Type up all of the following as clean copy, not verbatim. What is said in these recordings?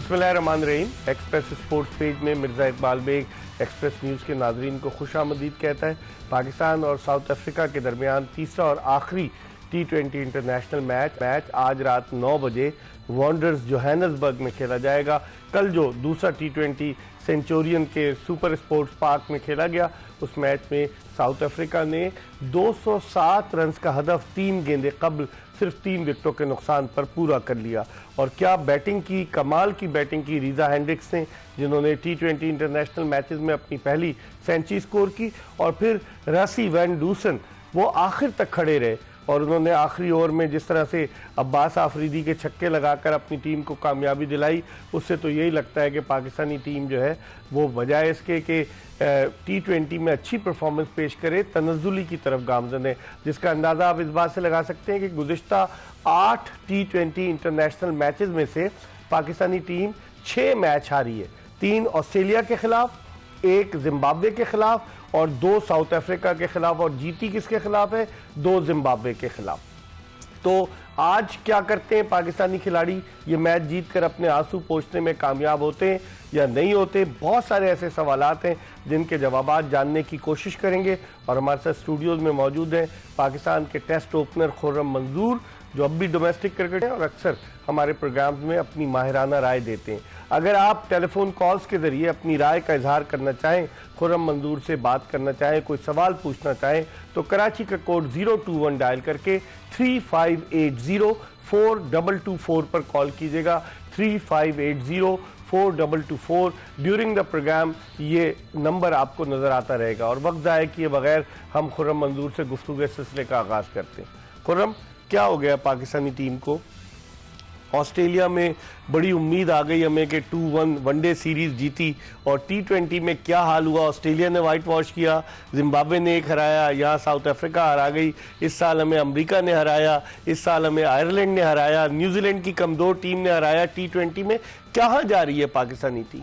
बिस्मिल्लाहिर्रहमानिर्रहीम। Express sports page में Mirza Iqbal Baig Express News के नाजरीन को खुशामदीद कहता है। पाकिस्तान और साउथ अफ्रीका के दरमियान तीसरा और आखिरी T20 इंटरनेशनल मैच आज रात 9 बजे वॉन्डर्स जोहान्सबर्ग में खेला जाएगा। कल जो दूसरा T20 सेंचुरियन के सुपर स्पोर्ट्स पार्क में खेला गया, उस मैच में साउथ अफ्रीका ने 207 रन का हदफ 3 गेंदे कबल सिर्फ 3 विकेटों के नुकसान पर पूरा कर लिया। और क्या बैटिंग की, कमाल की बैटिंग की रीज़ा हेंड्रिक्स ने, जिन्होंने T20 इंटरनेशनल मैचेस में अपनी पहली सेंचुरी स्कोर की। और फिर रसी वैन डूसन वो आखिर तक खड़े रहे और उन्होंने आखिरी ओवर में जिस तरह से अब्बास आफरीदी के छक्के लगाकर अपनी टीम को कामयाबी दिलाई, उससे तो यही लगता है कि पाकिस्तानी टीम जो है वो बजाय इसके कि T20 में अच्छी परफॉर्मेंस पेश करे, तनज़्ज़ुली की तरफ गामज़न है, जिसका अंदाज़ा आप इस बात से लगा सकते हैं कि गुज़िश्ता 8 T20 इंटरनेशनल मैचेस में से पाकिस्तानी टीम 6 मैच हारी है। 3 ऑस्ट्रेलिया के खिलाफ, 1 जिम्बाब्वे के खिलाफ और 2 साउथ अफ्रीका के खिलाफ। और जीती किसके खिलाफ है? 2 जिम्बाब्वे के खिलाफ। तो आज क्या करते हैं पाकिस्तानी खिलाड़ी? ये मैच जीतकर अपने आंसू पोंछने में कामयाब होते हैं या नहीं होते? बहुत सारे ऐसे सवालात हैं जिनके जवाब जानने की कोशिश करेंगे। और हमारे साथ स्टूडियोज में मौजूद हैं पाकिस्तान के टेस्ट ओपनर खुर्रम मंजूर, जो अब भी डोमेस्टिक क्रिकेट है और अक्सर हमारे प्रोग्राम्स में अपनी माहिराना राय देते हैं। अगर आप टेलीफोन कॉल्स के जरिए अपनी राय का इजहार करना चाहें, खुर्रम मंजूर से बात करना चाहें, कोई सवाल पूछना चाहें, तो कराची का कोड 021 डायल करके 3580-4224 पर कॉल कीजिएगा। 3580-4224 ड्यूरिंग द प्रोग्राम ये नंबर आपको नजर आता रहेगा। और वक्त ज़ाया किए बगैर हम खुर्रम मंजूर से गुफ्तगू के सिलसिले का आगाज करते हैं। खुर्रम, क्या हो गया पाकिस्तानी टीम को? ऑस्ट्रेलिया में बड़ी उम्मीद आ गई हमें कि 2-1 वनडे सीरीज जीती, और T20 में क्या हाल हुआ? ऑस्ट्रेलिया ने वाइट वॉश किया, जिम्बाब्वे ने 1 हराया, यहाँ साउथ अफ्रीका हरा गई, इस साल हमें अमेरिका ने हराया, इस साल हमें आयरलैंड ने हराया, न्यूजीलैंड की कमज़ोर टीम ने हराया। T20 में कहाँ जा रही है पाकिस्तानी टीम?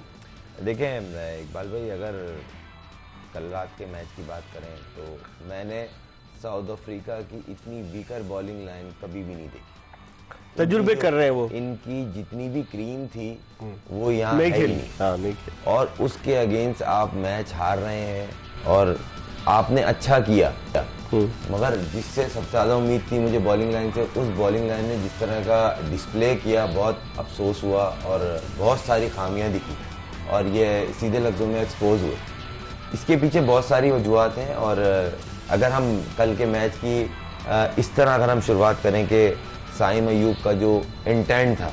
देखें इकबाल भाई, अगर कल रात के मैच की बात करें तो मैंने साउथ अफ्रीका की इतनी वीकर बॉलिंग लाइन कभी भी नहीं देखी। तजुर्बे कर रहे हैं वो, इनकी जितनी भी क्रीम थी वो यहाँ नहीं खेली। और उसके अगेंस्ट आप मैच हार रहे हैं और आपने अच्छा किया, मगर जिससे सबसे ज्यादा उम्मीद थी मुझे बॉलिंग लाइन से, उस बॉलिंग लाइन ने जिस तरह का डिस्प्ले किया, बहुत अफसोस हुआ और बहुत सारी खामियां दिखी और ये सीधे लफ्जों में एक्सपोज हुए। इसके पीछे बहुत सारी वजूहत हैं। और अगर हम कल के मैच की इस तरह अगर हम शुरुआत करें कि साइम अयूब का जो इंटेंट था,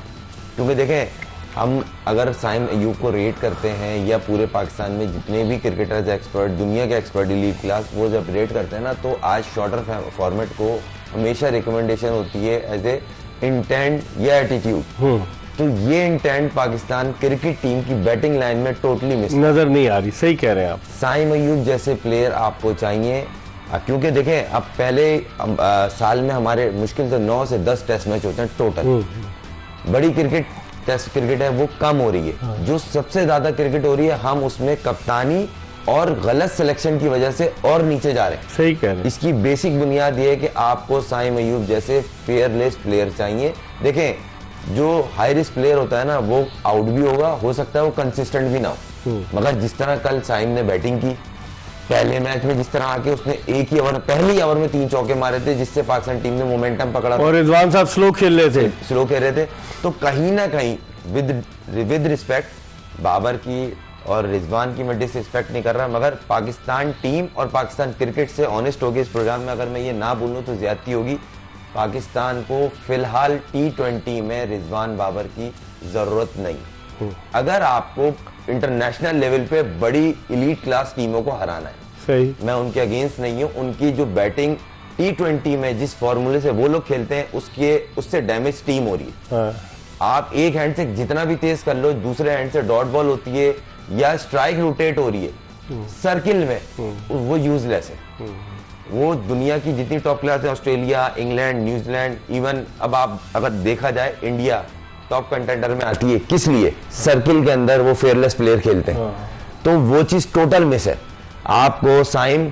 क्योंकि देखें हम अगर साइम अयूब को रेट करते हैं या पूरे पाकिस्तान में जितने भी क्रिकेटर्स एक्सपर्ट, दुनिया के एक्सपर्ट, एलीट क्लास, वो जब रेट करते हैं ना, तो आज शॉर्टर फॉर्मेट को हमेशा रिकमेंडेशन होती है एज ए इंटेंट या एटीट्यूड। तो ये इंटेंट पाकिस्तान क्रिकेट टीम की बैटिंग लाइन में टोटली मिस नजर नहीं आ रही। सही कह रहे हैं आप। साइम अयूब जैसे प्लेयर आपको चाहिए, क्योंकि देखें अब पहले साल में हमारे मुश्किल से 9 से 10 टेस्ट मैच होते हैं टोटल। बड़ी क्रिकेट, टेस्ट क्रिकेट है वो कम हो रही है। जो सबसे ज्यादा क्रिकेट हो रही है, हम उसमें कप्तानी और गलत सिलेक्शन की वजह से और नीचे जा रहे हैं। सही कह रहे हैं। इसकी बेसिक बुनियाद ये है कि आपको साइम अयूब जैसे फेयरलेस प्लेयर चाहिए। देखें जो हाई रिस्क प्लेयर होता है ना, वो आउट भी होगा, हो सकता है वो कंसिस्टेंट भी ना हो, मगर जिस तरह कल साइम ने बैटिंग की पहले मैच में, जिस तरह आके उसने एक ही ओवर, पहली ओवर में 3 चौके मारे थे, जिससे पाकिस्तान टीम ने मोमेंटम पकड़ा और रिजवान साहब स्लो खेल रहे थे। तो कहीं ना कहीं विद रिस्पेक्ट बाबर की और रिजवान की मैं डिसरिस्पेक्ट नहीं कर रहा, मगर पाकिस्तान टीम और पाकिस्तान क्रिकेट से ऑनेस्ट होगी इस प्रोग्राम में अगर मैं ये ना बोलूं तो ज्यादती होगी। पाकिस्तान को फिलहाल T20 में रिजवान बाबर की जरूरत नहीं। अगर आपको इंटरनेशनल लेवल पे बड़ी एलीट क्लास टीमों को हराना है, सही, मैं उनके अगेंस्ट नहीं हूं। उनकी जो बैटिंग T20 में जिस फॉर्मूले से वो लोग खेलते हैं, उससे डैमेज टीम हो रही है। आप एक हैंड से जितना भी तेज कर लो, दूसरे हैंड से डॉट बॉल होती है या स्ट्राइक रोटेट हो रही है सर्किल में, वो यूजलेस है। वो दुनिया की जितनी टॉप क्लास है, ऑस्ट्रेलिया, इंग्लैंड, न्यूजीलैंड, इवन अब आप अगर देखा जाए इंडिया टॉप कंटेंडर में आती है, किस लिए? सर्किल के अंदर वो फेयरलेस प्लेयर खेलते हैं। तो वो चीज टोटल मिस है। आपको साइम,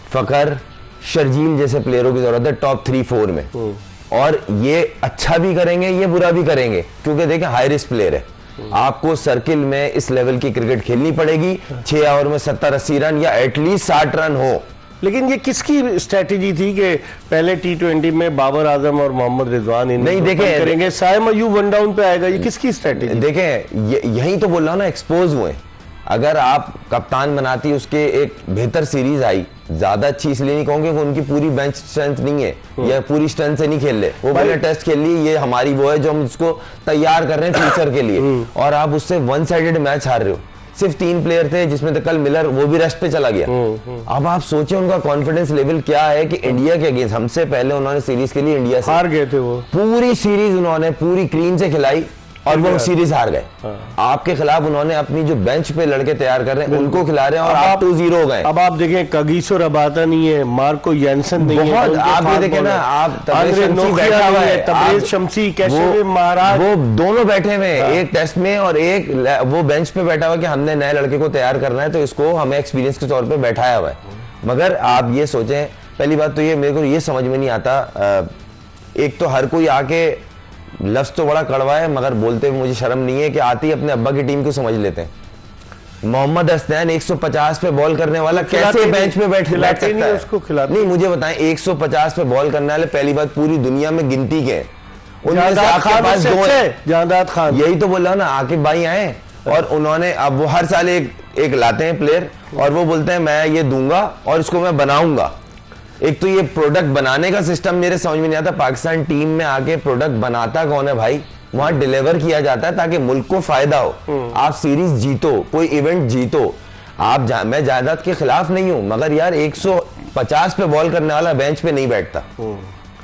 फकर, शर्जील जैसे प्लेयरों की जरूरत है टॉप 3-4 में। और ये अच्छा भी करेंगे, ये बुरा भी करेंगे, क्योंकि देखें हाई रिस्क प्लेयर है। आपको सर्किल में इस लेवल की क्रिकेट खेलनी पड़ेगी। 6 ओवर में 70-80 रन या एटलीस्ट 60 रन हो। लेकिन ये किसकी स्ट्रेटेजी थी कि पहले T20 में बाबर आजम और मोहम्मद रिजवान नहीं देखें करेंगे, साइम अयूब वन डाउन पे आएगा, ये किसकी स्ट्रेटेजी? देखें यही तो बोल रहा हूं ना, एक्सपोज हुए। अगर आप कप्तान बनाती उसके एक बेहतर सीरीज आई, ज्यादा अच्छी इसलिए नहीं कहूंगे, वो उनकी पूरी बेंच स्ट्रेंथ नहीं है या पूरी स्ट्रेंथ से नहीं खेल रहे, वो पहले टेस्ट खेल ली, ये हमारी वो है जो हम इसको तैयार कर रहे हैं फ्यूचर के लिए, और आप उससे वन साइडेड मैच हार रहे हो। सिर्फ 3 प्लेयर थे जिसमें तो कल मिलर वो भी रेस्ट पे चला गया। अब आप सोचिए उनका कॉन्फिडेंस लेवल क्या है कि इंडिया के अगेंस्ट हमसे पहले उन्होंने सीरीज के लिए इंडिया से हार गए थे, वो पूरी सीरीज उन्होंने पूरी क्लीन से खिलाई और वो सीरीज हार गए। आपके खिलाफ उन्होंने अपनी जो बेंच पे लड़के तैयार कर रहे हैं उनको खिला रहे हैं और आप 2-0 हो गए। अब आप देखें कगिसो रबाता नहीं है, मार्को यानसन नहीं है, आप ये देखें ना, आप तबरेज शमसी कैसे महाराज, वो दोनों बैठे हुए एक टेस्ट में और एक वो बेंच पे बैठा हुआ कि हमने नए लड़के को तैयार करना है, तो इसको हमें एक्सपीरियंस के तौर पे बैठाया हुआ है। मगर आप ये सोचें, पहली बात तो ये मेरे को ये समझ में नहीं आता, एक तो हर कोई आके लफ्ज तो बड़ा कड़वा है मगर बोलते हुए मुझे शर्म नहीं है कि आती अपने अब्बा की टीम को समझ लेते हैं। मोहम्मद हसनैन 150 पे बॉल करने वाला कैसे बेंच पे बैठ सकता है? उसको खिलाते नहीं, मुझे बताएं 150 पे बॉल करने वाले पहली बात पूरी दुनिया में गिनती के उनमें से आपके पास 2 हैं। जादाद खान, यही तो बोल रहा हूं ना, आकिब भाई आए और उन्होंने अब वो हर साल एक लाते हैं प्लेयर और वो बोलते हैं मैं ये दूंगा और इसको मैं बनाऊंगा। एक तो ये प्रोडक्ट बनाने का सिस्टम मेरे समझ में नहीं आता। पाकिस्तान टीम में आके प्रोडक्ट बनाता कौन है भाई? वहां डिलीवर किया जाता है ताकि मुल्क को फायदा हो। आप सीरीज जीतो, कोई इवेंट जीतो। मैं जायदाद के खिलाफ नहीं हूं मगर यार 150 पे बॉल करने वाला बेंच पे नहीं बैठता।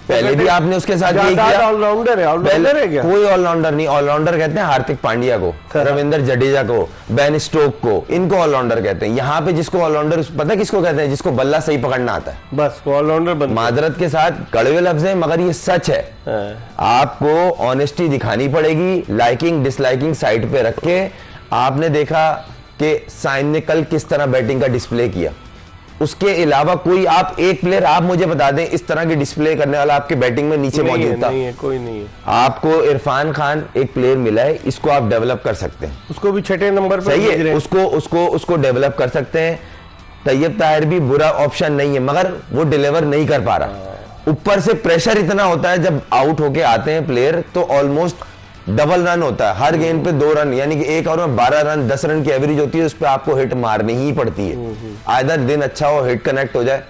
पहले भी आपने उसके साथ यही किया। ऑलराउंडर है क्या? कोई ऑलराउंडर नहीं, ऑलराउंडर कहते हैं हार्दिक पांड्या को, रविंद्र जडेजा को, बेन स्टोक को, इनको ऑलराउंडर कहते हैं। यहाँ पे जिसको ऑलराउंडर पता है किसको कहते हैं? जिसको बल्ला सही पकड़ना आता है, बस वो ऑलराउंडर। माजरत के साथ कड़वे लफ्ज है मगर ये सच है। आपको ऑनेस्टी दिखानी पड़ेगी, लाइकिंग डिसलाइकिंग साइड पे रख के। आपने देखा कि साइन ने कल किस तरह बैटिंग का डिस्प्ले किया, उसके अलावा कोई आप एक प्लेयर आप मुझे बता दें इस तरह की डिस्प्ले करने वाला आपके बैटिंग में नीचे मौजूद था? नहीं है, कोई नहीं है। आपको इरफान खान एक प्लेयर मिला है, इसको आप डेवलप कर सकते हैं, उसको भी 6ठे नंबर पर सही है, उसको डेवलप कर सकते हैं। तैयब ताहिर भी बुरा ऑप्शन नहीं है मगर वो डिलीवर नहीं कर पा रहा। ऊपर से प्रेशर इतना होता है जब आउट होके आते हैं प्लेयर तो ऑलमोस्ट डबल रन होता है, हर गेंद पे 2 रन, यानी कि एक ओवर में 12 रन 10 रन की एवरेज होती है। उस पर आपको हिट मारनी ही पड़ती है। आइदर दिन अच्छा हो, हिट कनेक्ट हो जाए,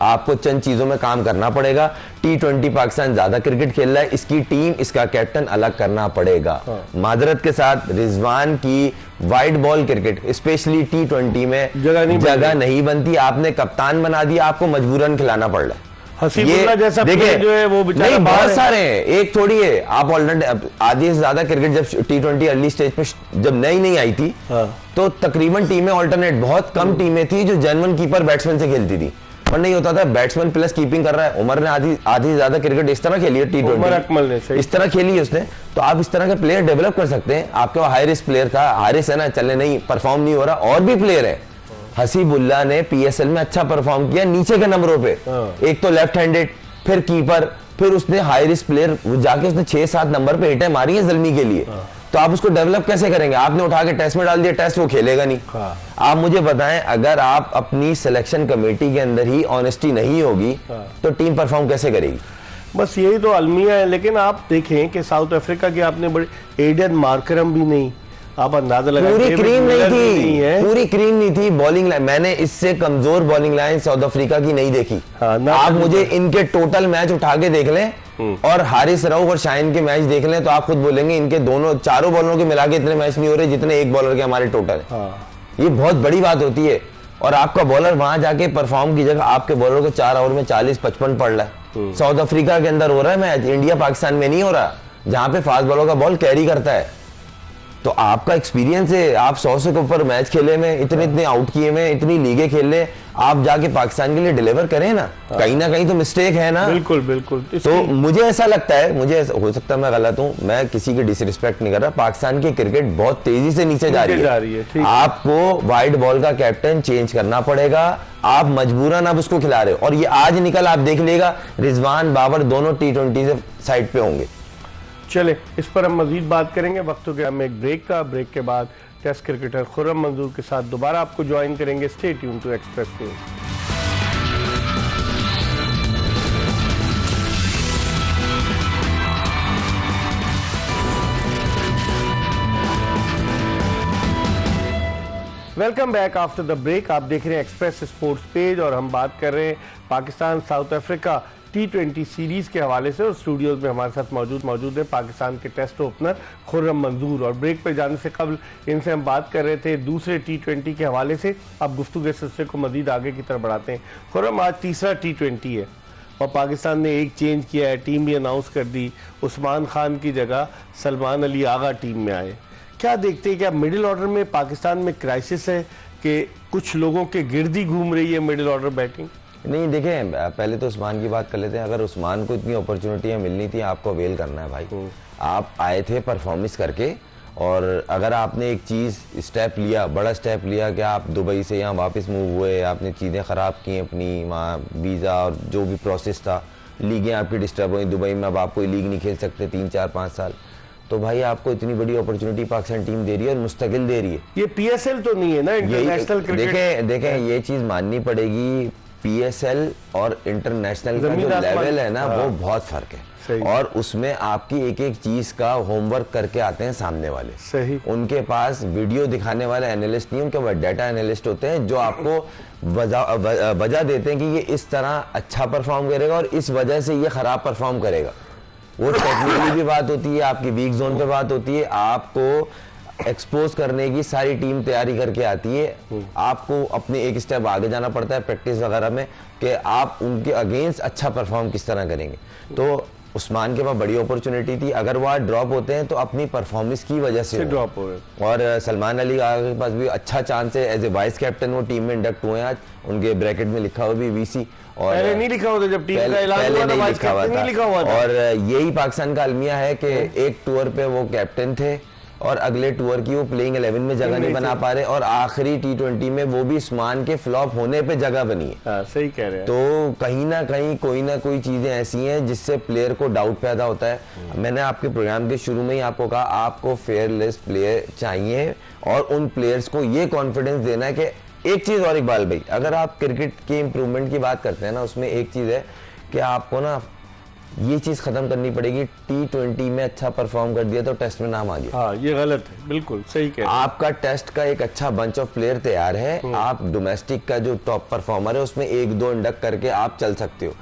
आपको चंद चीजों में काम करना पड़ेगा। T20 पाकिस्तान ज्यादा क्रिकेट खेल रहा है, इसकी टीम इसका कैप्टन अलग करना पड़ेगा। माजरत के साथ रिजवान की wide ball cricket specially T20 में जगह नहीं बनती। आपने कप्तान बना दिया, आपको मजबूरन खिलाना पड़ रहा है। हसीबुल्लाह जैसा प्लेयर जो है वो बेचारा नहीं, बहुत सारे हैं, एक थोड़ी है। आप ऑलरेडी आधी से ज्यादा क्रिकेट जब T20 अर्ली स्टेज पे जब नई आई थी तो तकरीबन टीमें ऑल्टरनेट, बहुत कम टीमें थी जो जेन्युइन कीपर बैट्समैन से खेलती थी। और नहीं होता था बैट्समैन प्लस कीपिंग कर रहा है। उमर ने आधी से ज्यादा क्रिकेट इस तरह खेली है, T20 इस तरह खेली है उसने। तो आप इस तरह के प्लेयर डेवलप कर सकते हैं। आपके वहां हाई रिस्क प्लेयर था, हारिस है ना, चलने नहीं, परफॉर्म नहीं हो रहा, और भी प्लेयर है। हसीबुल्लाह ने PSL में अच्छा परफॉर्म किया नीचे के नंबरों पे, एक तो लेफ्ट हैंडेड, फिर कीपर, फिर उसने हाई रिस्क प्लेयर जाके उसने 6-7 नंबर पे हिटें मारी है जल्मी के लिए। तो आप उसको डेवलप कैसे करेंगे? आपने उठा के टेस्ट में डाल दिया, टेस्ट वो खेलेगा नहीं। आप मुझे बताएं, अगर आप अपनी सिलेक्शन कमेटी के अंदर ही ऑनेस्टी नहीं होगी तो टीम परफॉर्म कैसे करेगी? बस यही तो अलमिया है। लेकिन आप देखें कि साउथ अफ्रीका के आपने बड़े एडन मार्करम भी नहीं, आप अंदाजा लगा, पूरी क्रीम नहीं थी, पूरी क्रीम नहीं थी बॉलिंग लाइन। मैंने इससे कमजोर बॉलिंग लाइन साउथ अफ्रीका की नहीं देखी। आप मुझे इनके टोटल मैच उठा के देख लें और हारिस रऊफ और शाहीन के मैच देख लें तो आप खुद बोलेंगे इनके चारों बॉलरों के मिला के इतने मैच नहीं हो रहे जितने एक बॉलर के हमारे टोटल है। ये बहुत बड़ी बात होती है। और आपका बॉलर वहां जाके परफॉर्म की जगह आपके बॉलर को 4 ओवर में 40-55 पड़ रहा है। साउथ अफ्रीका के अंदर हो रहा है मैच, इंडिया पाकिस्तान में नहीं हो रहा, जहां पे फास्ट बॉलर का बॉल कैरी करता है। तो आपका एक्सपीरियंस है, आप 100 से ऊपर मैच खेले में, इतने आउट किए में, इतनी लीगें खेल ले, आप जाके पाकिस्तान के लिए डिलीवर करें ना। कहीं ना कहीं तो मिस्टेक है ना। बिल्कुल बिल्कुल। तो मुझे ऐसा लगता है, हो सकता है मैं गलत हूं, मैं किसी की डिसरिस्पेक्ट नहीं कर रहा, पाकिस्तान की क्रिकेट बहुत तेजी से नीचे जा रही है। आपको वाइड बॉल का कैप्टन चेंज करना पड़ेगा। आप मजबूरन अब उसको खिला रहे हो और ये आज निकल, आप देख लेगा रिजवान बाबर दोनों T20 से साइड पे होंगे। चले इस पर हम मजीद बात करेंगे। वक्त हो गया हम एक ब्रेक के बाद टेस्ट क्रिकेटर खुर्रम मंजूर के साथ दोबारा आपको ज्वाइन करेंगे। Stay tune to Express News. Welcome back after the break. आप देख रहे हैं एक्सप्रेस स्पोर्ट्स पेज और हम बात कर रहे हैं Pakistan south Africa T20 series के हवाले से। और स्टूडियोज में हमारे साथ मौजूद है पाकिस्तान के टेस्ट ओपनर खुर्रम मंजूर। और ब्रेक पे जाने से कबल इनसे हम बात कर रहे थे दूसरे T20 के हवाले से। अब गुफ्तगू के सिलसिले को मजीद आगे की तरफ बढ़ाते हैं। खुर्रम, आज तीसरा T20 है और पाकिस्तान ने एक चेंज किया है, टीम भी अनाउंस कर दी। उस्मान खान की जगह सलमान अली आगा टीम में आए। क्या देखते हैं, क्या मिडिल ऑर्डर में पाकिस्तान में क्राइसिस है कि कुछ लोगों के गिर्द ही घूम रही है मिडिल ऑर्डर बैटिंग? नहीं, देखें, पहले तो उस्मान की बात कर लेते हैं। अगर उस्मान को इतनी अपॉर्चुनिटियां मिलनी थी, आपको अवेल करना है भाई। आप आए थे परफॉर्मेंस करके, और अगर आपने एक चीज़ स्टेप लिया, बड़ा स्टेप लिया कि आप दुबई से यहाँ वापस मूव हुए, आपने चीज़ें ख़राब की अपनी, वहाँ वीज़ा और जो भी प्रोसेस था, लीगें आपकी डिस्टर्ब हुई दुबई में, अब आप कोई लीग नहीं खेल सकते 3, 4, 5 साल। तो भाई आपको इतनी बड़ी अपॉर्चुनिटी पाकिस्तान टीम दे रही है और मुस्तकिल दे रही है। ये PSL तो नहीं है ना, इंटरनेशनल क्रिकेट। देखें ये चीज़ माननी पड़ेगी, PSL और इंटरनेशनल का जो लेवल है ना, वो बहुत फर्क है। और उसमें आपकी एक एक चीज का होमवर्क करके आते हैं सामने वाले। सही। उनके पास वीडियो दिखाने वाले एनालिस्ट नहीं, उनके पास डाटा एनालिस्ट होते हैं जो आपको वजह देते हैं कि ये इस तरह अच्छा परफॉर्म करेगा और इस वजह से ये खराब परफॉर्म करेगा। वो टेक्निकली भी बात होती है, आपकी वीक जोन पे बात होती है, आपको एक्सपोज करने की सारी टीम तैयारी करके आती है। आपको अपने एक स्टेप आगे जाना पड़ता है प्रैक्टिस वगैरह में कि आप उनके अगेंस्ट अच्छा परफॉर्म किस तरह करेंगे। तो उस्मान के पास बड़ी अपॉर्चुनिटी थी, अगर वह ड्रॉप होते हैं तो अपनी परफॉर्मेंस की वजह से ड्रॉप हो गए। और सलमान अली के पास भी अच्छा चांस है, एज ए वाइस कैप्टन वो टीम में इंडक्ट हुए हैं। आज उनके ब्रैकेट में लिखा हुआ भी VC, और पहले नहीं लिखा हुआ था जब टीम का ऐलान हुआ था, वाइस कैप्टन नहीं लिखा हुआ था। और यही पाकिस्तान का अलमिया है कि एक टूर पे वो कैप्टन थे और अगले टूर की वो प्लेइंग 11 में जगह नहीं बना पा रहे, और आखिरी T20 में वो भी उस्मान के फ्लॉप होने पे जगह बनी है। सही कह रहे हैं। तो कहीं ना कहीं कोई ना कोई चीजें ऐसी हैं जिससे प्लेयर को डाउट पैदा होता है। मैंने आपके प्रोग्राम के शुरू में ही आपको कहा, आपको फेयरलेस प्लेयर चाहिए और उन प्लेयर्स को ये कॉन्फिडेंस देना है कि एक चीज और इकबाल भाई, अगर आप क्रिकेट के इंप्रूवमेंट की बात करते हैं ना, उसमें एक चीज है कि आपको ना ये चीज खत्म करनी पड़ेगी। T20 में अच्छा परफॉर्म कर दिया तो टेस्ट में नाम आ गया। हाँ, ये गलत है, बिल्कुल सही कह रहे हैं। आपका टेस्ट का एक अच्छा बंच ऑफ प्लेयर तैयार है, आप डोमेस्टिक का जो टॉप परफॉर्मर है उसमें 1-2 इंडक्ट करके आप चल सकते हो।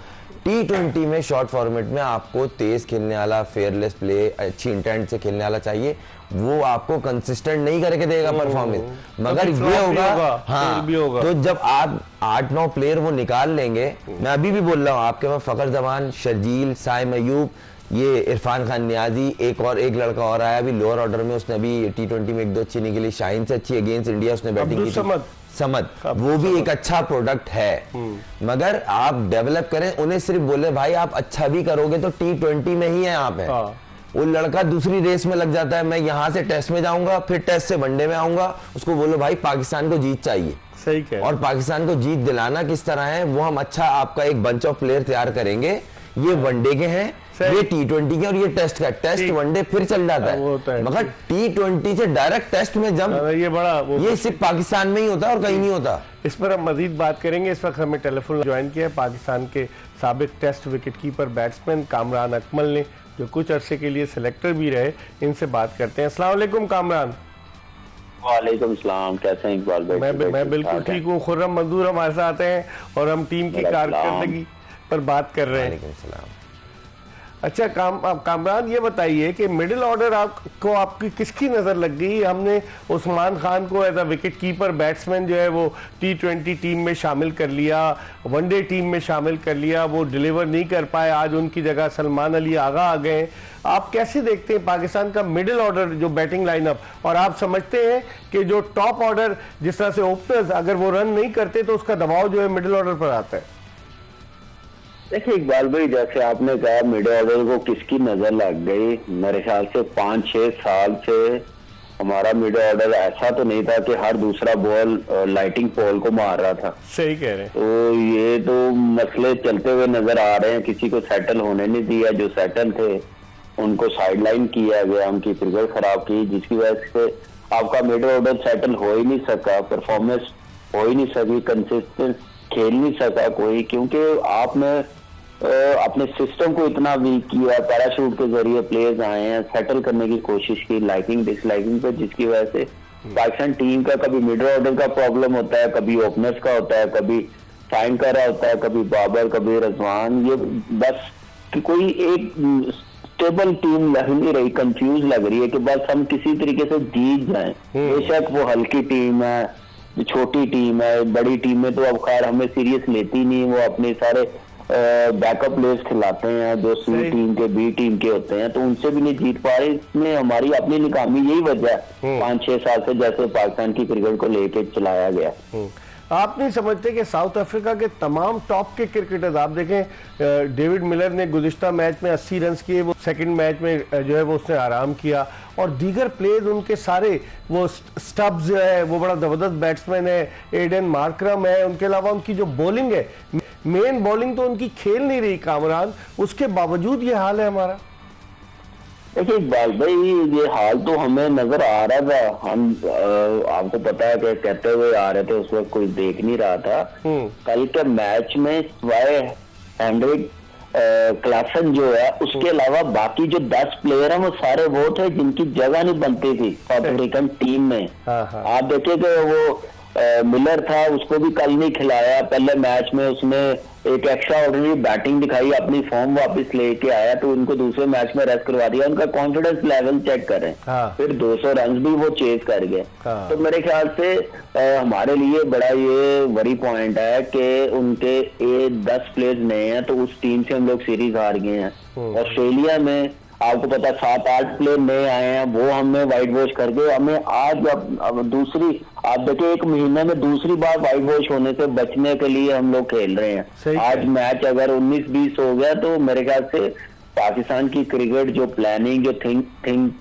T20 में शॉर्ट फॉर्मेट में आपको तेज खेलने वाला, फेयरलेस प्ले, अच्छी इंटेंट से खेलने वाला चाहिए। वो आपको कंसिस्टेंट नहीं करके देगा परफॉर्मेंस, मगर ये होगा। हाँ, तो जब आप 8-9 प्लेयर वो निकाल लेंगे, मैं अभी भी बोल रहा हूँ, आपके पास फखर जमान, शर्जील, साइम अयूब, ये इरफान खान नियाजी, एक लड़का और आया अभी लोअर ऑर्डर में, उसने अभी T20 में 1-2 अच्छी निकली, शाहीन से अच्छी अगेंस्ट इंडिया उसने बैटिंग की थी, समद, वो भी एक अच्छा प्रोडक्ट है। मगर आप डेवलप करें, उन्हें सिर्फ बोले भाई आप अच्छा भी करोगे तो T20 में ही है आप है। वो लड़का दूसरी रेस में लग जाता है, मैं यहाँ से टेस्ट में जाऊंगा, फिर टेस्ट से वनडे में आऊंगा, उसको बोलो भाई पाकिस्तान को जीत चाहिए। सही कह। और पाकिस्तान को जीत दिलाना किस तरह है वो हम अच्छा आपका एक बंच ऑफ प्लेयर तैयार करेंगे। ये वनडे के हैं, ये T20 के, और ये टेस्ट का। टेस्ट वनडे फिर चल जाता है, मगर T20 से डायरेक्ट टेस्ट में जब ये सिर्फ पाकिस्तान में ही होता है और कहीं नहीं होता। इस पर हम मजीद बात करेंगे। इस वक्त हमें टेलीफोन ज्वाइन किया है पाकिस्तान के साबिक test wicket keeper batsman Kamran Akmal ने, जो कुछ अरसे के लिए सिलेक्टर भी रहे। इनसे बात करते हैं। अस्सलाम वालेकुम कामरान। वालेकुम सलाम, कैसे हैं इकबाल भाई? मैं बिल्कुल ठीक हूँ। खुर्रम मंजूर हमारे साथ हैं और हम टीम की कारकर्दगी पर बात कर रहे हैं। अच्छा कामरान, ये बताइए कि मिडिल ऑर्डर आपको आपकी किसकी नज़र लग गई? हमने उस्मान खान को as a wicket keeper batsman जो है वो T20 टीम में शामिल कर लिया, वनडे टीम में शामिल कर लिया, वो डिलीवर नहीं कर पाए, आज उनकी जगह सलमान अली आगा आ गए। आप कैसे देखते हैं पाकिस्तान का मिडिल ऑर्डर जो बैटिंग लाइनअप, और आप समझते हैं कि जो टॉप ऑर्डर जिस तरह से ओपनर्स अगर वो रन नहीं करते तो उसका दबाव जो है मिडिल ऑर्डर पर आता है? देखिए इकबाल भाई, जैसे आपने कहा मिडिल ऑर्डर को किसकी नजर लग गई, मेरे ख्याल से 5-6 साल से हमारा मिडिल ऑर्डर ऐसा तो नहीं था कि हर दूसरा बॉल लाइटिंग पोल को मार रहा था। सही कह रहे हैं। तो ये तो मसले चलते हुए नजर आ रहे हैं, किसी को सेटल होने नहीं दिया, जो सेटल थे उनको साइडलाइन किया गया, उनकी क्रिकेट खराब की, जिसकी वजह से आपका मिडिल ऑर्डर सेटल हो ही नहीं सका, परफॉर्मेंस हो ही नहीं सकी, कंसिस्टेंट खेल नहीं सका कोई, क्योंकि आपने अपने सिस्टम को इतना वीक किया। पैराशूट के जरिए प्लेयर्स आए हैं, सेटल करने की कोशिश की लाइकिंग डिसलाइकिंग पे, जिसकी वजह से पाकिस्तान टीम का कभी मिडिल ऑर्डर का प्रॉब्लम होता है, कभी ओपनर्स का होता है, कभी साइन कर रहा होता है, कभी बाबर, कभी रिजवान। ये बस कि कोई एक स्टेबल टीम लग नहीं रही, कंफ्यूज लग रही है कि बस हम किसी तरीके से जीत जाएं। बेशक वो हल्की टीम है, छोटी टीम है, बड़ी टीम में तो अब खैर हमें सीरियस लेती नहीं, वो अपने सारे बैकअप प्लेयर्स खिलाते हैं जो सी टीम के, बी टीम के होते हैं, तो उनसे भी नहीं जीत पा रहे। इसमें हमारी अपनी नाकामी यही वजह है 5-6 साल से जैसे पाकिस्तान की क्रिकेट को लेके चलाया गया। आप नहीं समझते कि साउथ अफ्रीका के तमाम टॉप के क्रिकेटर्स, आप देखें डेविड मिलर ने गुज़िश्ता मैच में 80 रन किए, वो सेकंड मैच में जो है वो उसने आराम किया, और दीगर प्लेयर्स उनके सारे, वो स्टब्स जो है वो बड़ा ज़बरदस्त बैट्समैन है, एडन मार्करम है, उनके अलावा उनकी जो बॉलिंग है, मेन बॉलिंग तो उनकी खेल नहीं रही कामरान, उसके बावजूद ये हाल है हमारा। देखिए इकबाल भाई, ये हाल तो हमें नजर आ रहा था, हम आपको पता है कि कहते हुए आ रहे थे, उस वक्त कोई देख नहीं रहा था। कल के मैच में सिवाय हेनरिक क्लासन जो है, उसके अलावा बाकी जो 10 प्लेयर हैं वो सारे वो थे जिनकी जगह नहीं बनती थी साउथ अफ्रीकन टीम में। आप देखिए कि वो मिलर था, उसको भी कल नहीं खिलाया। पहले मैच में उसने एक एक्स्ट्रा ऑर्डिनरी बैटिंग दिखाई, अपनी फॉर्म वापस लेके आया, तो उनको दूसरे मैच में रेस्ट करवा दिया। उनका कॉन्फिडेंस लेवल चेक करें, फिर 200 रन भी वो चेज कर गए। तो मेरे ख्याल से हमारे लिए बड़ा ये वरी पॉइंट है कि उनके 10 प्लेयर्स नए हैं, तो उस टीम से हम लोग सीरीज हार गए हैं। ऑस्ट्रेलिया में आपको पता 7-8 प्लेयर नए आए हैं, वो हमें वाइट वॉश करके हमें आज अब दूसरी, आप देखिए 1 महीने में दूसरी बार वाइट वॉश होने से बचने के लिए हम लोग खेल रहे हैं। आज मैच अगर 19-20 हो गया तो मेरे ख्याल से पाकिस्तान की क्रिकेट जो प्लानिंग, जो थिंक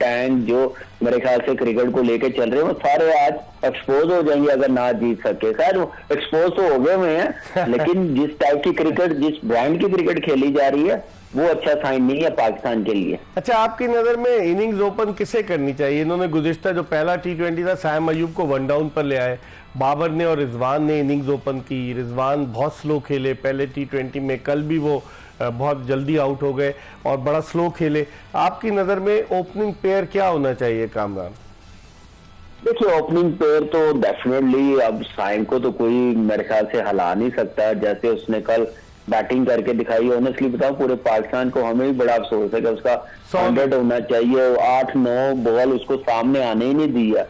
टैंक, जो मेरे ख्याल से क्रिकेट को लेके चल रहे हैं, वो सारे आज एक्सपोज हो जाएंगे अगर ना जीत सके। खैर एक्सपोज तो हो गए हुए हैं, लेकिन जिस टाइप की क्रिकेट, जिस ब्रांड की क्रिकेट खेली जा रही है, वो अच्छा साइन नहीं है पाकिस्तान के लिए। अच्छा, आपकी नजर में इनिंग्स ओपन किसे करनी चाहिए? इन्होंने गुज़िश्ता जो पहला T20 था, साइम अयूब को 1 डाउन पर ले आए, बाबर ने और रिजवान ने इनिंग्स ओपन की। रिजवान बहुत स्लो खेले पहले T20 में, कल भी वो बहुत जल्दी आउट हो गए और बड़ा स्लो खेले। आपकी नजर में ओपनिंग पेयर क्या होना चाहिए कामरान? देखिए ओपनिंग पेयर तो डेफिनेटली अब साइम को तो कोई मेरे ख्याल से हला नहीं सकता, जैसे उसने कल बैटिंग करके दिखाई। ऑनेस्टली बताऊं, पूरे पाकिस्तान को हमें भी बड़ा अफसोस है कि उसका 100 होना चाहिए, 8-9 बॉल उसको सामने आने ही नहीं दिया।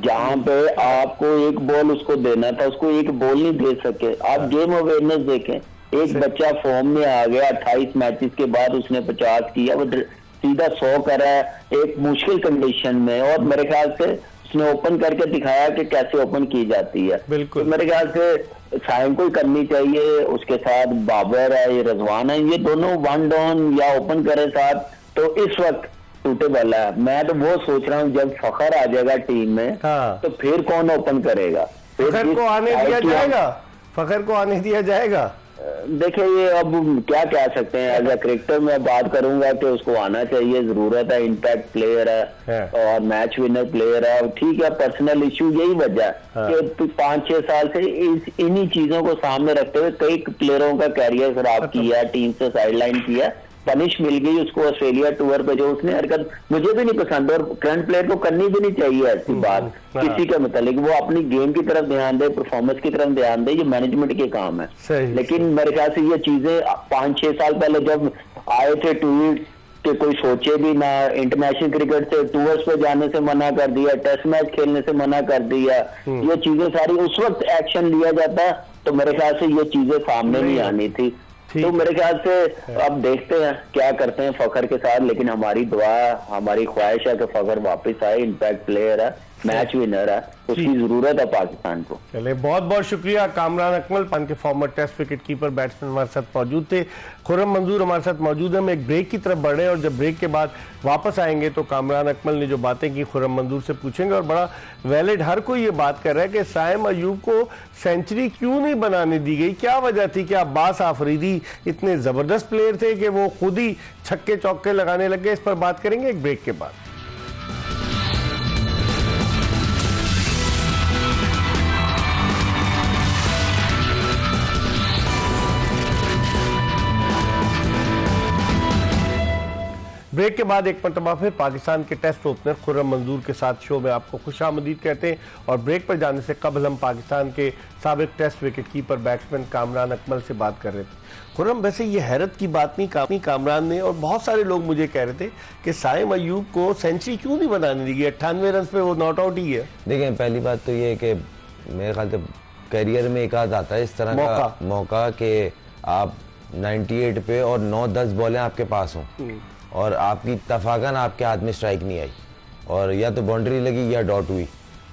जहां पे आपको एक बॉल उसको देना था, उसको एक बॉल नहीं दे सके। आप गेम अवेयरनेस देखें, एक बच्चा फॉर्म में आ गया, 28 मैचेस के बाद उसने 50 किया, वो सीधा 100 करा है एक मुश्किल कंडीशन में, और मेरे ख्याल से उसने ओपन करके दिखाया कि कैसे ओपन की जाती है। बिल्कुल, तो मेरे ख्याल से साइम को ही करनी चाहिए, उसके साथ बाबर है, ये रिजवान है, ये दोनों 1 डाउन या ओपन करे साथ, तो इस वक्त सूटेबल है। मैं तो वो सोच रहा हूँ जब फखर आ जाएगा टीम में, तो फिर कौन ओपन करेगा? फखर को आने दिया जाएगा? फखर को आने दिया जाएगा? देखिए ये अब क्या कह सकते हैं, एज ए क्रिकेटर मैं बात करूंगा कि उसको आना चाहिए, जरूरत है, इम्पैक्ट प्लेयर है और मैच विनर प्लेयर है। ठीक है, पर्सनल इश्यू यही वजह कि 5-6 साल से इन्हीं चीजों को सामने रखते हुए कई प्लेयरों का कैरियर खराब किया, टीम से साइडलाइन किया, पनिश मिल गई उसको ऑस्ट्रेलिया टूर पे जो उसने हरकत मुझे भी नहीं पसंद, और करंट प्लेयर को करनी भी नहीं चाहिए ऐसी बात किसी के मतलब। वो अपनी गेम की तरफ ध्यान दे, परफॉर्मेंस की तरफ ध्यान दे, ये मैनेजमेंट के काम है। लेकिन मेरे ख्याल से ये चीजें 5-6 साल पहले जब आए थे ट्वीट के, कोई सोचे भी ना, इंटरनेशनल क्रिकेट से टूर्स पे जाने से मना कर दिया, टेस्ट मैच खेलने से मना कर दिया, ये चीजें सारी उस वक्त एक्शन लिया जाता तो मेरे ख्याल से ये चीजें सामने नहीं आनी थी। तो मेरे ख्याल से अब देखते हैं क्या करते हैं फखर के साथ, लेकिन हमारी दुआ, हमारी ख्वाहिश है कि फखर वापस आए, इम्पैक्ट प्लेयर है, मैच विनर है, उसकी जरूरत है पाकिस्तान को। चले, बहुत बहुत शुक्रिया। कामरान अकमल पाकिस्तान के former test wicket keeper batsman हमारे साथ मौजूद थे। खुर्रम मंजूर हमारे साथ मौजूद है। हम एक ब्रेक की तरफ बढ़ रहे हैं और जब ब्रेक के बाद वापस आएंगे तो कामरान अकमल ने जो बातें की खुर्रम मंजूर से पूछेंगे। और बड़ा वैलिड, हर कोई ये बात कर रहा है कि साइम अयूब को सेंचुरी क्यों नहीं बनाने दी गई, क्या वजह थी? क्या अब्बास आफरीदी इतने जबरदस्त प्लेयर थे कि वो खुद ही छक्के चौके लगाने लग गए? इस पर बात करेंगे एक ब्रेक के बाद। ब्रेक के बाद एक मरतबा फिर पाकिस्तान के टेस्ट ओपनर खुर्रम मंजूर के साथ शो में आपको खुशामदीद कहते हैं। और ब्रेक पर जाने से कबल हम पाकिस्तान के साबिक test wicket keeper batsman Kamran Akmal से बात कर रहे थे। खुर्रम, वैसे ये हैरत की बात नहीं कामरान ने, और बहुत सारे लोग मुझे कह रहे थे कि साइम अयूब को सेंचुरी क्यों नहीं बनाने दी गई? 98 रन पे वो नॉट आउट ही है। देखें, पहली बात तो ये है कि मेरे ख्याल से करियर में एक आध आता है इस तरह का मौका कि आप 98 पे और 9-10 बॉलें आपके पास हों और आपकी तफाकन आपके हाथ में स्ट्राइक नहीं आई और या तो बाउंड्री लगी या डॉट हुई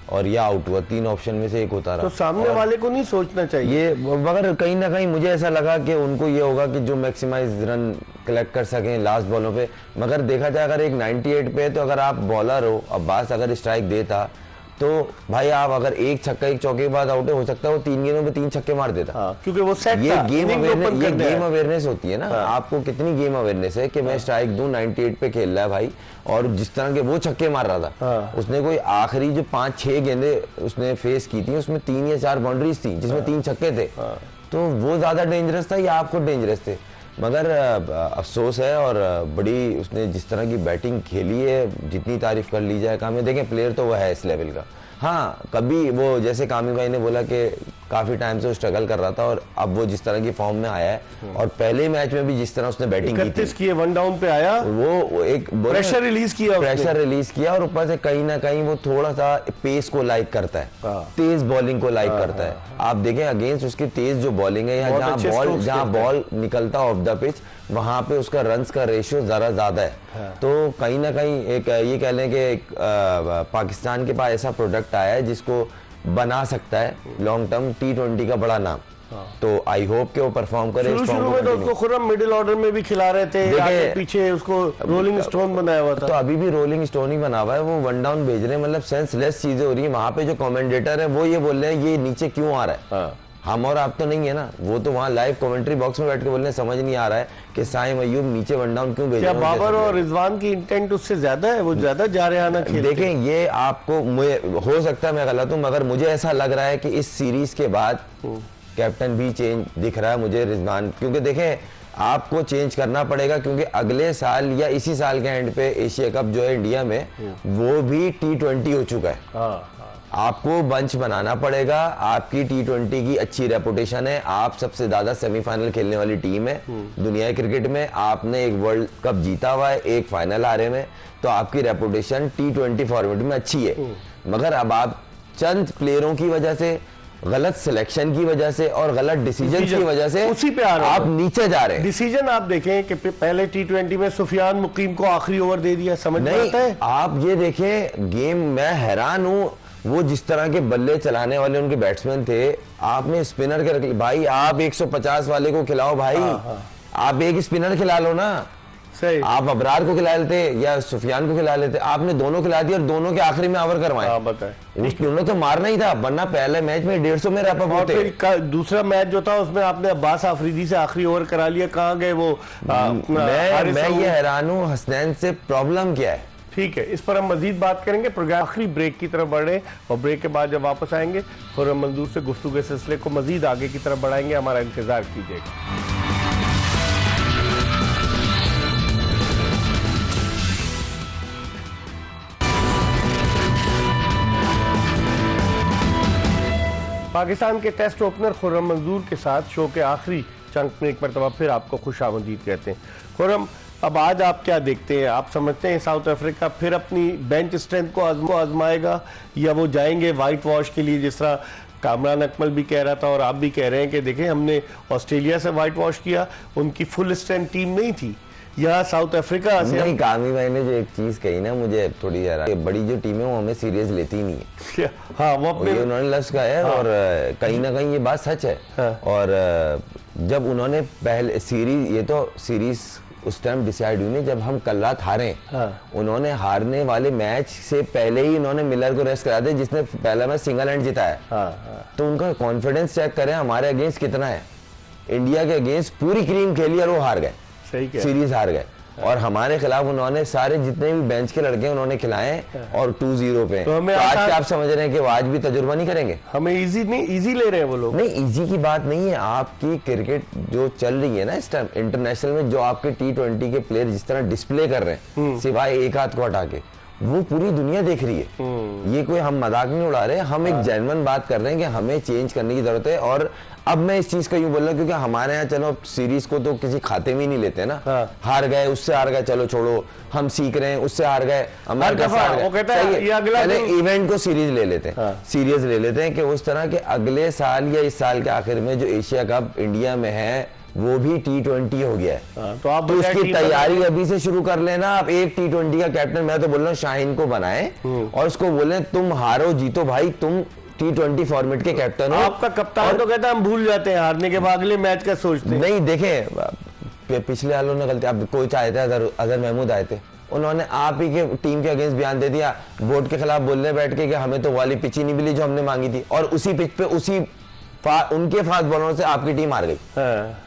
और या आउट हुआ, 3 ऑप्शन में से एक होता रहा। तो सामने वाले को नहीं सोचना चाहिए ये, मगर कहीं ना कहीं मुझे ऐसा लगा कि उनको ये होगा कि जो मैक्सिमाइज रन कलेक्ट कर सकें लास्ट बॉलों पे। मगर देखा जाए अगर एक 98 पे तो अगर आप बॉलर हो, अब्बास अगर स्ट्राइक देता तो भाई आप अगर एक छक्का एक चौके के बाद आउट हो सकता है वो 3 गेंदों में 3 छक्के मार देता। हाँ, क्योंकि वो सेट ये था, गेम अवेयरनेस होती है ना। हाँ। आपको कितनी गेम अवेयरनेस है कि मैं स्ट्राइक दूं, 98 पे खेल रहा है भाई, और जिस तरह के वो छक्के मार रहा था। हाँ। उसने कोई आखिरी जो 5-6 गेंदे उसने फेस की थी उसमें 3 या 4 बाउंड्रीज थी जिसमें 3 छक्के थे। तो वो ज्यादा डेंजरस था या आपको डेंजरस थे? मगर अफसोस है, और बड़ी उसने जिस तरह की बैटिंग खेली है, जितनी तारीफ कर ली जाए काम है। देखें, प्लेयर तो वो है इस लेवल का। हाँ, कभी वो जैसे कामी भाई ने बोला कि काफी टाइम से वो स्ट्रगल कर रहा था और अब वो जिस तरह की फॉर्म में आया है और पहले मैच में भी जिस तरह उसने बैटिंग की थी, 1 डाउन पे आया, वो एक प्रेशर रिलीज किया और ऊपर से कहीं ना कहीं वो थोड़ा सा पेस को लाइक करता है, तेज बॉलिंग को लाइक करता है। आप देखें अगेंस्ट उसकी तेज जो बॉलिंग है, जहाँ बॉल निकलता ऑफ द पिच वहां पे उसका रन्स का रेशियो जरा ज्यादा है। तो कहीं ना कहीं एक ये कह लें कि पाकिस्तान के पास ऐसा प्रोडक्ट आया है जिसको बना सकता है लॉन्ग टर्म T20 का बड़ा नाम। तो आई होप कि वो परफॉर्म करे। शुरू में तो उसको खुर्रम मिडिल ऑर्डर में भी खिला रहे थे, आगे पीछे उसको रोलिंग स्टोन बनाया हुआ था। तो अभी भी रोलिंग स्टोन ही बना हुआ है, वो 1 डाउन भेज रहे हैं, मतलब सेंसलेस चीजें हो रही है। वहां पे जो कमेंटेटर है वो ये बोल रहे हैं ये नीचे क्यों आ रहा है। हम और आप तो नहीं है ना, वो तो वहाँ लाइव कमेंट्री बॉक्स में बैठ के बोल रहे हैं समझ नहीं आ रहा है कि साइम अयूब नीचे 1 डाउन क्यों भेज रहे हैं। क्या बाबर और रिजवान की इंटेंट उससे ज्यादा है? वो ज्यादा जारहाना खेलते हैं। देखें, ये आपको हो सकता है मैं गलत हूं, मगर मुझे ऐसा लग रहा है कि इस सीरीज के बाद कैप्टन भी चेंज दिख रहा है मुझे रिजवान, क्योंकि देखें आपको चेंज करना पड़ेगा क्योंकि अगले साल या इसी साल के एंड पे एशिया कप जो है इंडिया में वो भी T20 हो चुका है। आपको बंच बनाना पड़ेगा। आपकी T20 की अच्छी रेपुटेशन है, आप सबसे ज्यादा सेमीफाइनल खेलने वाली टीम है दुनिया क्रिकेट में। आपने एक वर्ल्ड कप जीता हुआ है, एक फाइनल हारे में, तो आपकी रेपुटेशन T20 फॉर्मेट में अच्छी है। मगर अब आप चंद प्लेयरों की वजह से, गलत सिलेक्शन की वजह से और गलत डिसीजन की वजह से उसी पे आ रहे आप नीचे जा रहे हैं। डिसीजन आप देखें कि पहले T20 में सुफियान मुकीम को आखिरी ओवर दे दिया, समझ में आता है? आप ये देखें गेम, मैं हैरान हूं वो जिस तरह के बल्ले चलाने वाले उनके बैट्समैन थे, आपने स्पिनर के रख लिया भाई। आप 150 वाले को खिलाओ भाई। आप एक स्पिनर खिला लो ना। सही। आप अबरार को खिला लेते या सुफियान को खिला लेते, आपने दोनों खिला दिया और दोनों के आखिरी में ओवर करवाए। उन्होंने तो मारना ही था, वरना पहले मैच में 150 में रैप अप होते। दूसरा मैच जो था उसमें आपने अब्बास आफरीदी से आखिरी ओवर करा लिया, कहाँ गए वो? मैं ये हैरान हूँ हसनैन से प्रॉब्लम क्या है। ठीक है, इस पर हम मजीद बात करेंगे। प्रोग्राम आखिरी ब्रेक की तरफ बढ़ रहे हैं और ब्रेक के बाद जब वापस आएंगे खुर्रम मंजूर से गुफ्तगू के सिलसिले को मजीद आगे की तरफ बढ़ाएंगे। हमारा इंतजार कीजिएगा। पाकिस्तान के टेस्ट ओपनर खुर्रम मंजूर के साथ शो के आखिरी चंक में एक मरतबा फिर आपको खुशामदीद कहते हैं। खुर्रम, अब आज आप क्या देखते हैं? आप समझते हैं साउथ अफ्रीका फिर अपनी बेंच स्ट्रेंथ को आजमाएगा या वो जाएंगे वाइट वॉश के लिए, जिस तरह कामरान अकमल भी कह रहा था और आप भी कह रहे हैं कि देखें हमने ऑस्ट्रेलिया से वाइट वॉश किया, उनकी फुल स्ट्रेंथ टीम नहीं थी, यहाँ साउथ अफ्रीका से नहीं, कामी भाई ने जो एक चीज कही ना, मुझे थोड़ी यार, बड़ी जो टीमें वो हमें सीरियस लेती ही नहीं है। हाँ, वो अपने ये उन्होंने लफ्ज कहा है। और कहीं ना कहीं ये बात सच है। और जब उन्होंने पहले सीरीज, ये तो सीरीज उस टाइम डिसाइड हुई नहीं जब हम कल रात हारे। उन्होंने हारने वाले मैच से पहले ही उन्होंने मिलर को रेस्ट करा दिया, जिसने पहला मैच सिंगल हैंड जीता है। तो उनका कॉन्फिडेंस चेक करें हमारे अगेंस्ट कितना है। इंडिया के अगेंस्ट पूरी क्रीम खेली और वो हार गए, सीरीज हार गए। और हमारे खिलाफ उन्होंने सारे जितने भी बेंच के लड़के उन्होंने खिलाए और 2-0 पे। तो आज क्या आप समझ रहे हैं कि वो आज भी तजुर्बा नहीं करेंगे? हमें इजी नहीं, इजी ले रहे हैं वो लोग। नहीं, इजी की बात नहीं है। आपकी क्रिकेट जो चल रही है ना इस टाइम इंटरनेशनल में, जो आपके T20 के प्लेयर जिस तरह डिस्प्ले कर रहे हैं, सिवाय एक हाथ को हटा के, वो पूरी दुनिया देख रही है। ये कोई हम मजाक नहीं उड़ा रहे, हम एक जेन्युइन बात कर रहे हैं कि हमें चेंज करने की जरूरत है। और अब मैं इस चीज का यूं बोल रहा हूं क्योंकि हमारे यहाँ चलो सीरीज को तो किसी खाते में ही नहीं लेते ना। हार गए, उससे हार गए, चलो छोड़ो, हम सीख रहे हैं, उससे हार गए, अमेरिका से हार गए, पहले इवेंट को सीरीज ले लेते हैं, सीरियस ले लेते हैं कि उस तरह के अगले साल या इस साल के आखिर में जो एशिया कप इंडिया में है वो भी T20 हो गया है। तो आप उसकी तैयारी अभी से शुरू कर लेना। आप एक T20 का कैप्टन, मैं तो बोल रहा हूँ, शाहीन को बनाए और उसको बोले तुम हारो जीतो भाई, तुम T20 फॉर्मेट के कैप्टन हो। आपका कप्तान तो कहता है हम भूल जाते हैं हारने के बाद, अगले मैच का सोचते हैं। नहीं, देखें पिछले वालों ने गलती, अब कोच आए थे, अजहर महमूद आए थे, उन्होंने आप ही के टीम के अगेंस्ट बयान दे दिया, बोर्ड के खिलाफ बोलने बैठ के कि हमें तो वाली पिच ही नहीं मिली जो हमने मांगी थी। और उसी पिच पे उसी उनके फास्ट बॉलरों से आपकी टीम हार गई,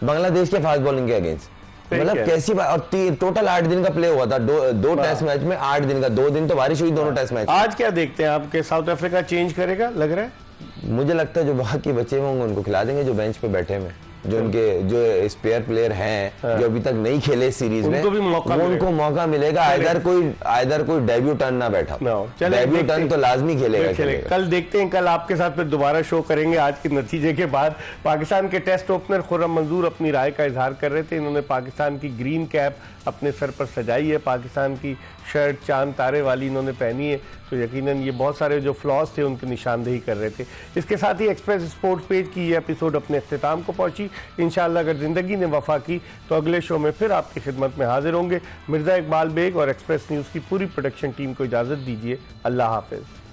बांग्लादेश के फास्ट बॉलिंग के अगेंस्ट। मतलब कैसी बात। और टोटल 8 दिन का प्ले हुआ था, दो टेस्ट मैच में 8 दिन का, 2 दिन तो बारिश हुई दोनों टेस्ट मैच। आज क्या देखते हैं आपके, साउथ अफ्रीका चेंज करेगा लग रहा है? मुझे लगता है जो बाकी बचे होंगे उनको खिला देंगे, जो बेंच पे बैठे हैं, जो उनके जो स्पेयर प्लेयर हैं जो अभी तक नहीं खेले सीरीज में, उनको मौका मिलेगा। आइदर कोई डेब्यूटन ना बैठा, डेब्यूटन तो लाजमी खेलेगा। कल देखते हैं, कल आपके साथ फिर दोबारा शो करेंगे। आज के नतीजे के बाद पाकिस्तान के टेस्ट ओपनर खुर्रम मंजूर अपनी राय का इजहार कर रहे थे। इन्होंने पाकिस्तान की ग्रीन कैप अपने सर पर सजाई है, पाकिस्तान की शर्ट चांद तारे वाली इन्होंने पहनी है, तो यकीनन ये बहुत सारे जो फ्लॉज थे उनकी निशानदेही कर रहे थे। इसके साथ ही एक्सप्रेस स्पोर्ट्स पेज की ये एपिसोड अपने अख्तिताम को पहुंची। इंशाअल्लाह अगर ज़िंदगी ने वफा की तो अगले शो में फिर आपकी खिदमत में हाजिर होंगे। मिर्ज़ा इकबाल बेग और एक्सप्रेस न्यूज़ की पूरी प्रोडक्शन टीम को इजाज़त दीजिए। अल्लाह हाफिज़।